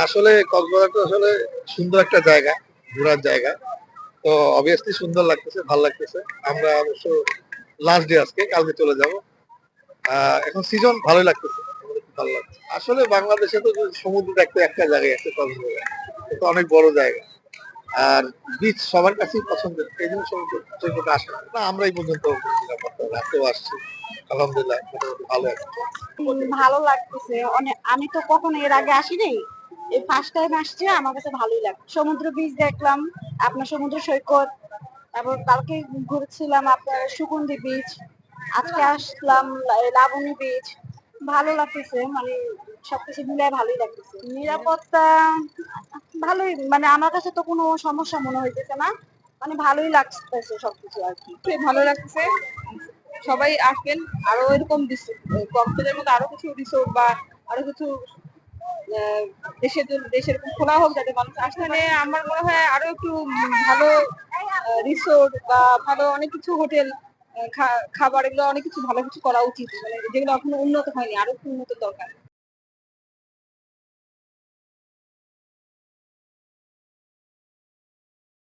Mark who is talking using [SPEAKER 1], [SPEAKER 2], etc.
[SPEAKER 1] আসলে কক্সবাজার তো আসলে সুন্দর একটা জায়গা, ঘোরার জায়গা। তো অবভিয়াসলি সুন্দর লাগতেছে, ভালো লাগতেছে। আমরা অবশ্য লাস্ট ডে আজকে, কালকে চলে যাব। এখন সিজন ভালোই লাগতেছে, আমাদের খুব ভালো লাগছে। আসলে বাংলাদেশে তো সমুদ্র দেখতে একটা জায়গায় আছে, কক্সবাজার। এটা অনেক বড় জায়গা। আর বিচ সবার কাছেই পছন্দের, এই জন্য সমুদ্র সৈকতে আসে না। আমরা এই পর্যন্ত নিরাপত্তা রাখতেও আসছি, আলহামদুলিল্লাহ মোটামুটি ভালো আছে।
[SPEAKER 2] ভালো লাগতেছে অনেক। আমি তো কখনো এর আগে আসিনি, এই ফার্স্ট টাইম আসছে, আমার কাছে ভালোই লাগে। সমুদ্র বীচ দেখলাম, আপনার সমুদ্র সৈকত, তারপর কালকে ঘুরছিলাম আপনার সুগন্ধি বীচ, আজকে আসলাম লাবণী বীচ। ভালো লাগতেছে, মানে সবকিছু মিলাই ভালোই লাগতেছে। নিরাপত্তা ভালোই, মানে আমার কাছে তো কোনো সমস্যা মনে হইতেছে না, মানে ভালোই লাগতেছে সবকিছু আর কি।
[SPEAKER 3] ভালো লাগছে, সবাই আসবেন। আরো এরকম কক্সবাজারের মতো আরো কিছু রিসোর্ট বা আরো কিছু দেশের খোলা হোক, যাতে মানুষ আসতে পারে। আমার মনে হয় আরো একটু ভালো রিসোর্ট বা ভালো অনেক কিছু হোটেল, খাবার, এগুলো অনেক কিছু ভালো কিছু করা উচিত, মানে যেগুলো এখনো উন্নত হয়নি, আরো একটু উন্নত দরকার।